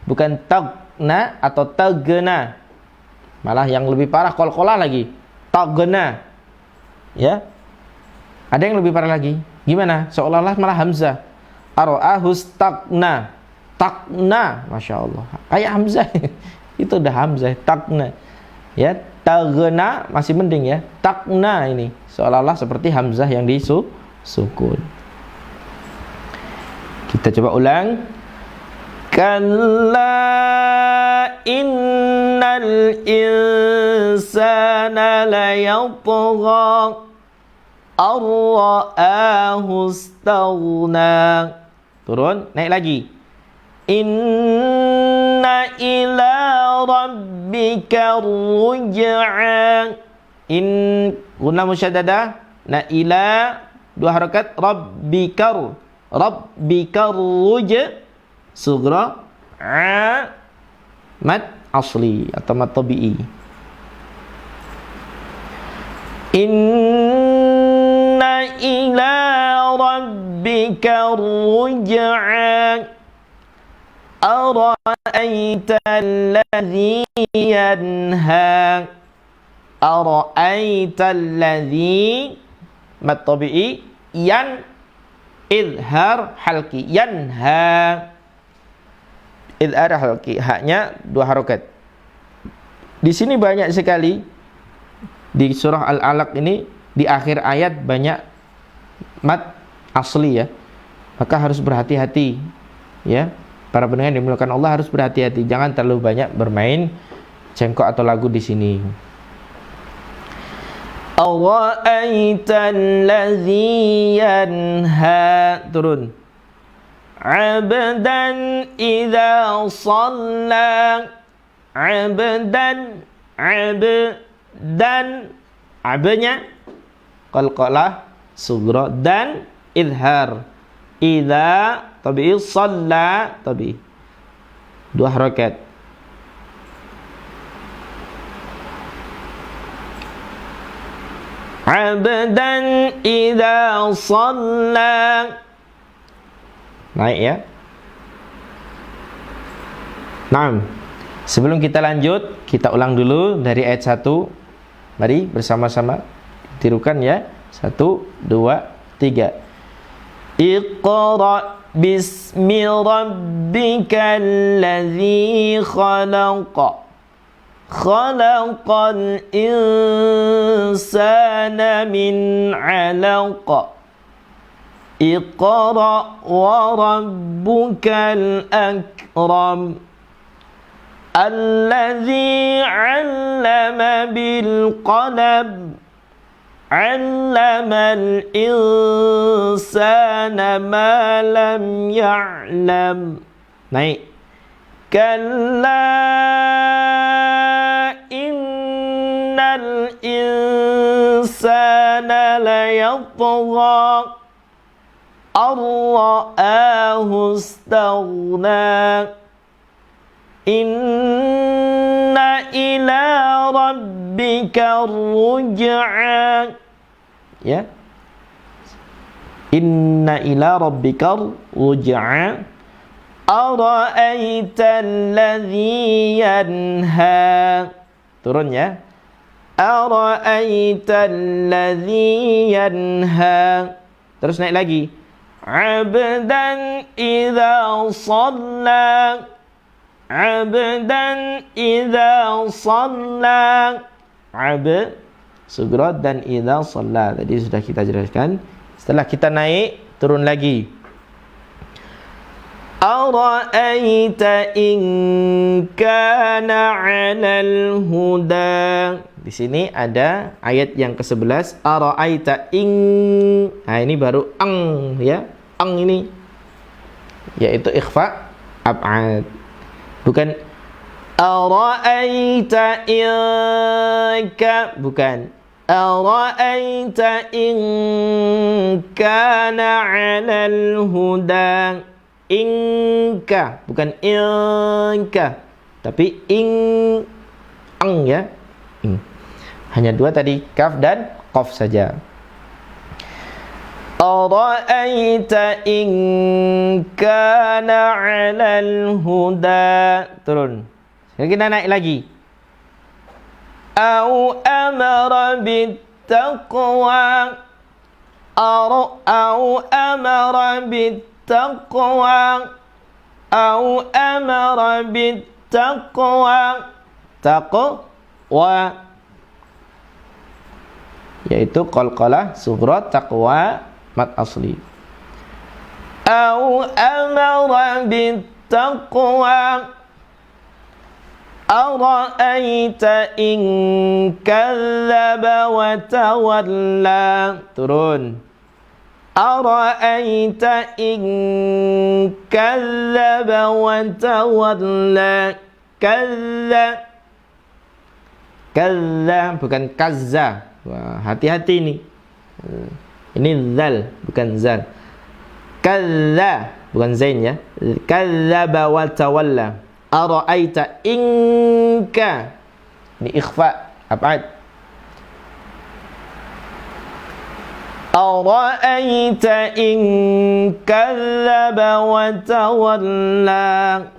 Bukan tagna atau tagna. Malah yang lebih parah qalqalah lagi. Tagna. Ya. Ada yang lebih parah lagi. Gimana? Seolah-olah malah hamzah. Ar-ra'ahu istagna. Takna, Masya Allah. Kayak hamzah. Itu udah hamzah, takna. Ya, tagna masih mending ya. Takna ini seolah-olah seperti hamzah yang disukun. Kita coba ulang. Kalla innal insana layatgha ar-ra'ahu istaghna. Turun, naik lagi. Inna ila rabbika ruj'a. Gunnah musyaddadah. Na ila dua harakat, rabbikar, rabbikar sughra, mad asli atau mad tabi'i. Inna ila rabbika ruj'a ara'aita alladhi yanha, ara'aita alladhi mad tabi'i, yan idhar halki, yanha, idhar halki, haknya dua harokat. Di sini banyak sekali di surah Al-Alaq ini, di akhir ayat banyak mad asli ya. Maka harus berhati-hati ya. Para pendengar yang dimuliakan Allah harus berhati-hati, jangan terlalu banyak bermain cengkok atau lagu di sini. Ara'aita allazi yanha, turun. Abdan idza shalla, abdan, abdan, abnya qalqalah sughra dan idhar, idza tabi'i, shalla tabi'i, dua harakat. Abdan idza shalla, naik ya. Naam. Sebelum kita lanjut, kita ulang dulu dari ayat 1. Mari bersama-sama tirukan ya. 1, 2, 3. Iqra bismi rabbikal ladzi khalaq, khalaqal insana min 'alaq, Iqra wa rabbukal akram, alladzi 'allama bil qalam, 'allamal insana ma lam ya'lam. Naik. Kalla innal insana layatgha ar-ra'ahu istaghna, inna ila rabbika ruj'a ya, inna ila rabbika ruj'a ara'aita alladhi yanha, turun ya, ara'aita alladhi yanha, terus naik lagi, abdan idza shalla, abdan idza shalla, abd sughra dan idza shalla tadi sudah kita jelaskan. Setelah kita naik, turun lagi. Ara'aita in kana 'alal huda. Di sini ada ayat yang ke-11, ara'aita in. Nah, ini baru ang ya. Ang ini yaitu ikhfa ab'ad. Bukan ara'aita in ka, bukan ara'aita in kana 'alal huda. Inka, bukan inka, tapi ang ya. Hanya dua tadi, kaf dan qaf saja. Ara'aita in kana 'alal huda, turun. Sekarang kita naik lagi. Au amara bit taqwa, au amara bit taqwa, au amara bit taqwa, taqwa yaitu qalqalah sughra, taqwa mad asli. Au amara bit taqwa ara'aita in kadzdzaba wa tawalla, turun. Ara'aita in kadzdzaba wa tawalla, kazza bukan kazza. Wah, hati-hati nih. Ini zal, bukan zal. Kadza, bukan zain ya. Kadzaba wa tawalla. Ara'aita inka. Ini ikhfa, abad. Ara'aita in kadzaba wa tawalla.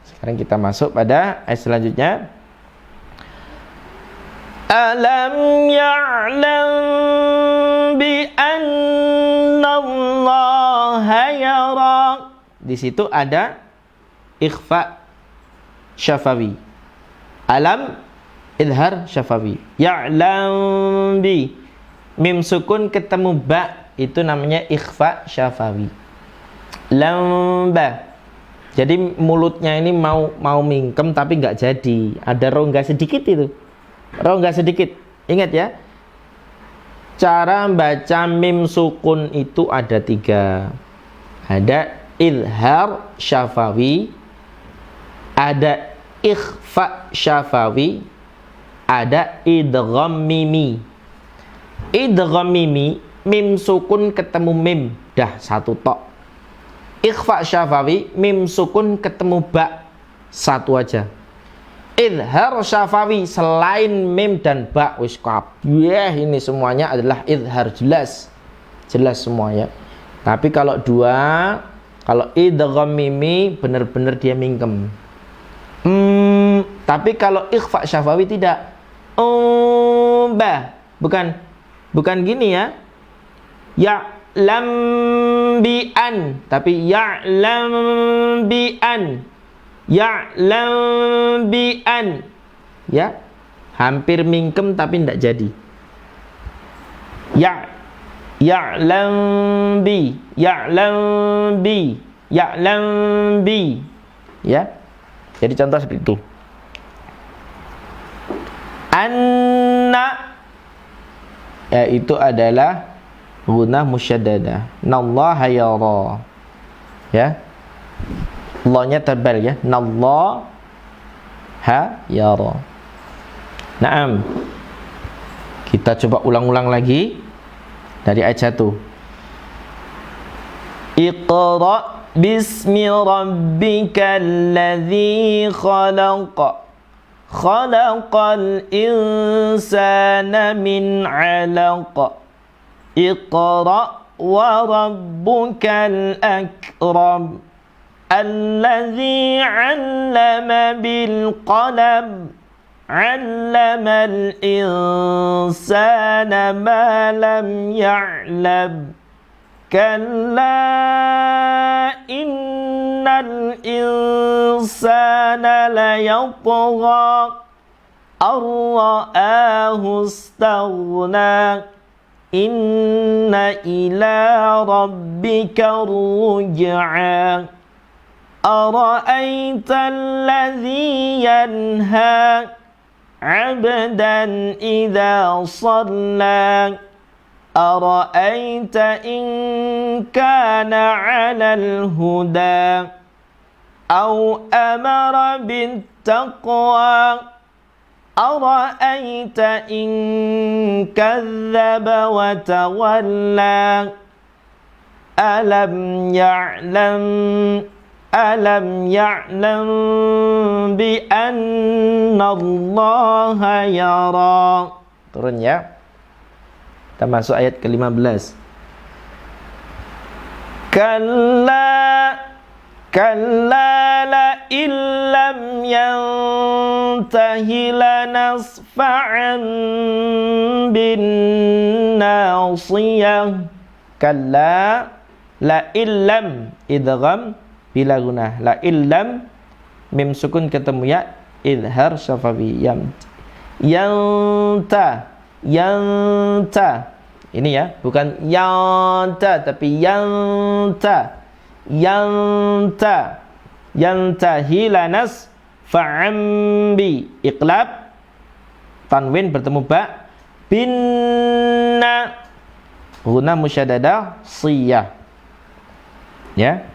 Sekarang kita masuk pada ayat selanjutnya. Alam ya'lam bi anna Allah yara. Di situ ada ikhfa syafawi. Alam idhar syafawi. Ya'lam bi, mim sukun ketemu ba, itu namanya ikhfa syafawi. Lamba, jadi mulutnya ini mau mingkem tapi nggak jadi, ada rongga sedikit itu. Rongga sedikit. Ingat ya, cara baca mim sukun itu ada 3. Ada idhar syafawi, ada ikhfa syafawi, ada idgham mimi. Idgham mimi, mim sukun ketemu mim, dah satu tok. Ikhfa syafawi, mim sukun ketemu ba, satu aja. Idhar syafawi, selain mim dan ba, wis kabeh ini semuanya adalah idhar, jelas semua ya. Tapi kalau 2, kalau idgham mimi benar-benar dia mingkem. Tapi kalau ikhfa syafawi tidak. Bukan gini ya. Ya'lam bi an, tapi ya'lam bi an. Ya'lam bi an. Ya, hampir mingkem tapi tidak jadi. Ya'lam bi, ya'lam bi, ya'lam bi. Ya. Jadi contoh seperti itu. Anna, ya, itu adalah gunnah musyaddadah. Nallaha yara. Ya. Allah-nya tebal ya. Nallaha yara. Naam. Kita coba ulang-ulang lagi dari ayat 1. Iqra bismi rabbikal ladzi khalaq. Khalaqal insana min 'alaq. Iqra wa rabbukal akram. Alladzi 'allama bil qalam. 'Allamal insana ma lam ya'lam. Kalla innal insana layatgha ar-ra'ahu istaghna. Inna ila rabbika ruj'a. Ara'aita alladhi yanha 'abdan idha shalla. Ara'aita in kana 'alal huda aw amara bit taqwa. Ara'aita in kadzdzaba wa tawalla. Alam ya'lam bi anna Allaha yara. Turun ya. Kita masuk ayat ke-15. Kalla la illam yantahi lanasfa'an bin nasiyah. Kalla la illam idgham bila gunah. La illam mim sukun ketemu ya, idhar syafawi. Yanta. Ini ya, bukan yanta tapi yanta. Yantahi lanas fa'ambi. Iqlab, tanwin bertemu ba, binna, guna musyaddadah siyah. Ya.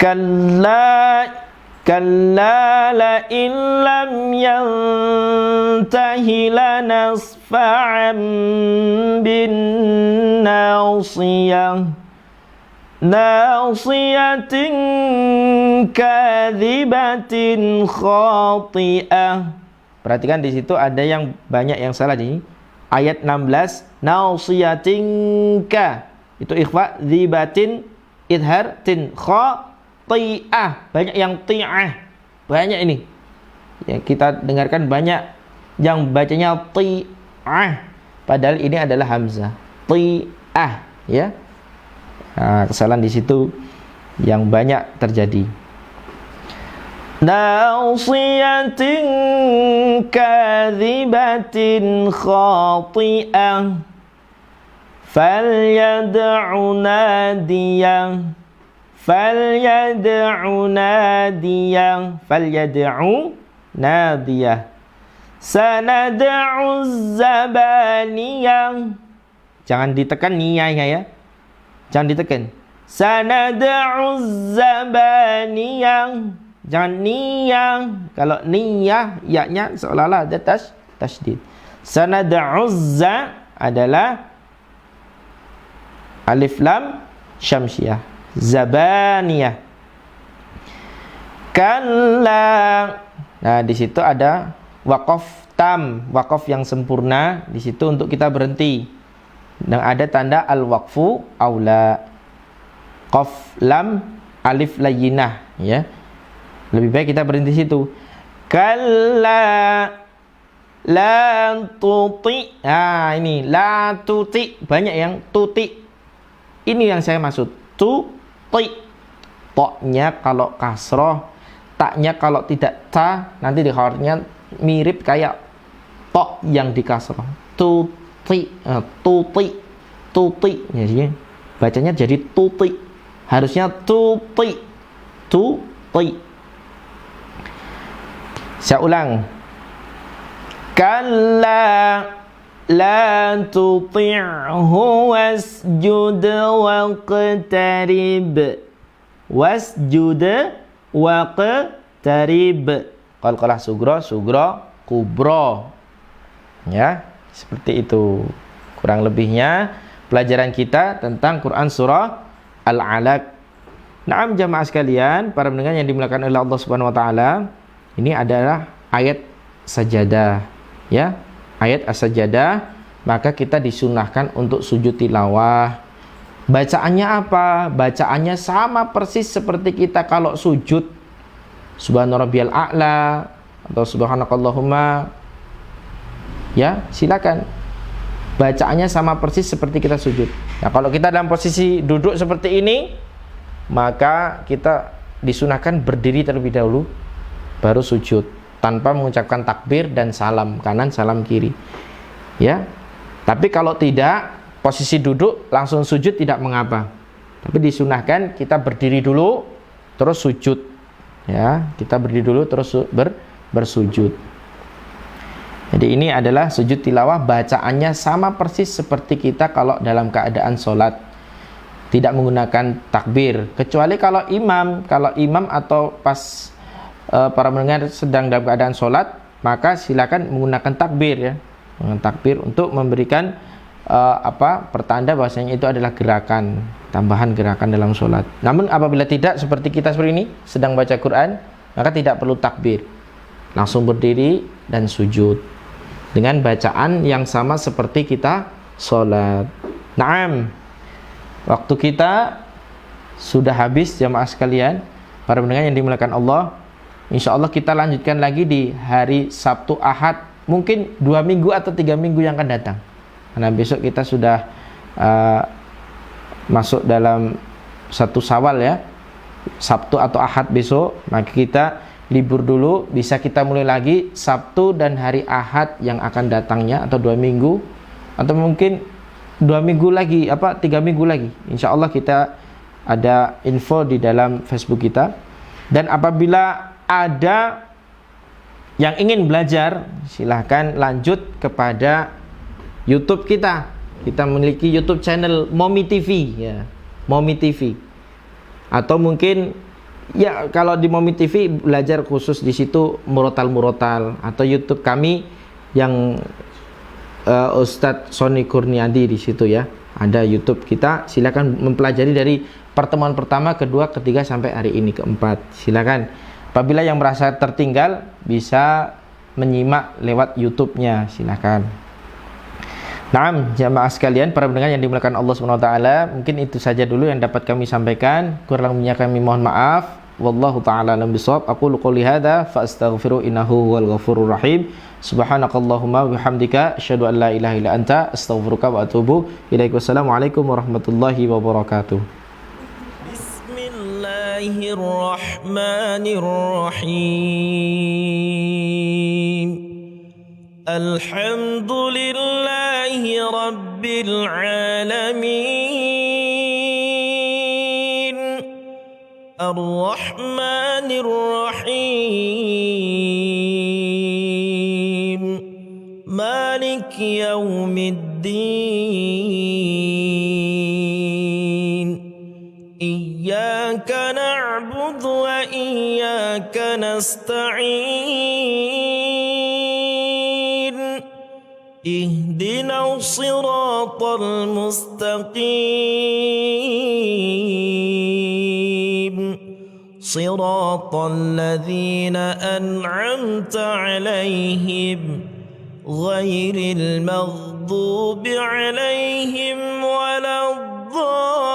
Kalla
كلا لئن لم ينته لنصفعا بالناصية ناصية كاذبة خاطئة. Perhatikan di situ ada yang banyak yang salah di ayat 16. Nasiyatin ka itu ikhfa, dzibatin idhar, tin khati'ah, banyak yang ti'ah, banyak ini yang kita dengarkan, banyak yang bacanya ti'ah padahal ini adalah hamzah, ti'ah ya. Nah, kesalahan di situ yang banyak terjadi. Nasiyatin kadzibatin khati'ah falyad'u nadiyah sanad'u zabaniyah. Jangan ditekan niyahnya ya, jangan ditekan. Sanad'u zabaniyah, jangan niyah. Kalau niyah ya-nya seolah-olah ada tasydid. Sanad'u za adalah alif lam syamsiyah, zabaniyah. Kalla. Nah, di situ ada waqaf tam, waqaf yang sempurna. Di situ untuk kita berhenti. Dan ada tanda al-waqfu aula. Qaf lam alif layyinah ya. Lebih baik kita berhenti situ. Kalla la tuti. Nah, ini la tuti, banyak yang tuti. Ini yang saya maksud. Tuti. Toknya kalau kasroh, taknya kalau tidak ta, nanti di khabarnya mirip kayak tok yang di kasroh. Tuti, tuti, tuti. Jadi bacanya jadi tuti. Harusnya tuti, tuti. Saya ulang. Kalla la tuti'hu wasjud waqtarib. Wasjud waqtarib. Qalqalah sugro, sugro, kubro. Ya, seperti itu. Kurang lebihnya pelajaran kita tentang Quran surah Al-Alaq. Naam jamaah sekalian, para pendengar yang dimuliakan oleh Allah Subhanahu wa taala, ini adalah ayat sajadah, ya. Ayat as-sajadah, maka kita disunahkan untuk sujud tilawah. Bacaannya apa? Bacaannya sama persis seperti kita kalau sujud. Subhana rabbiyal a'la atau subhanakallahumma. Ya, silakan. Bacaannya sama persis seperti kita sujud. Nah, kalau kita dalam posisi duduk seperti ini, maka kita disunahkan berdiri terlebih dahulu baru sujud tanpa mengucapkan takbir dan salam kanan, salam kiri. Ya. Tapi kalau tidak, posisi duduk langsung sujud tidak mengapa. Tapi disunahkan kita berdiri dulu terus sujud. Ya, kita berdiri dulu terus bersujud. Jadi ini adalah sujud tilawah, bacaannya sama persis seperti kita kalau dalam keadaan sholat, tidak menggunakan takbir, kecuali kalau imam atau pas para pendengar sedang dalam keadaan sholat, maka silakan menggunakan takbir ya, menggunakan takbir untuk memberikan pertanda bahwasanya itu adalah gerakan, tambahan gerakan dalam sholat. Namun apabila tidak seperti kita seperti ini sedang baca Quran, maka tidak perlu takbir, langsung berdiri dan sujud dengan bacaan yang sama seperti kita sholat. Naam, waktu kita sudah habis jamaah sekalian, para pendengar yang dimuliakan Allah. Insya Allah kita lanjutkan lagi di hari Sabtu Ahad, mungkin 2 minggu atau 3 minggu yang akan datang. Karena besok kita sudah masuk dalam 1 Syawal ya, Sabtu atau Ahad besok, maka kita libur dulu, bisa kita mulai lagi Sabtu dan hari Ahad yang akan datangnya, atau 2 minggu, atau mungkin 2 minggu lagi, 3 minggu lagi. Insya Allah kita ada info di dalam Facebook kita. Dan apabila ada yang ingin belajar, silahkan lanjut kepada YouTube kita. Kita memiliki YouTube channel Momi TV ya, Momi TV. Atau mungkin Ya, kalau di Momi TV belajar khusus di situ murotal atau YouTube kami yang Ustadz Sony Kurniadi di situ ya. Ada YouTube kita, silakan mempelajari dari pertemuan pertama, kedua, ketiga sampai hari ini keempat. Silakan. Apabila yang merasa tertinggal bisa menyimak lewat YouTube-nya, silakan. Naam, jamaah sekalian, para pendengar yang dimuliakan Allah Subhanahu wa taala, mungkin itu saja dulu yang dapat kami sampaikan. Kurang lebihnya kami mohon maaf. Wallahu taala alam bisawab. Aqulu qouli hadza fa astaghfiru innahu huwal ghafurur rahim. Subhanakallahumma wa bihamdika asyhadu an la ilaha illa anta astaghfiruka wa atubu ilaik. Wassalamualaikum warahmatullahi wabarakatuh. Bismillahirrahmanirrahim. Alhamdulillahi Rabbil Alamin. Ar-Rahmanir Rahim. Malik Yawmiddin. Iyyaka na'budu wa iyyaka nasta'in. اهدنا الصراط المستقيم صراط الذين أنعمت عليهم غير المغضوب عليهم ولا الضالين.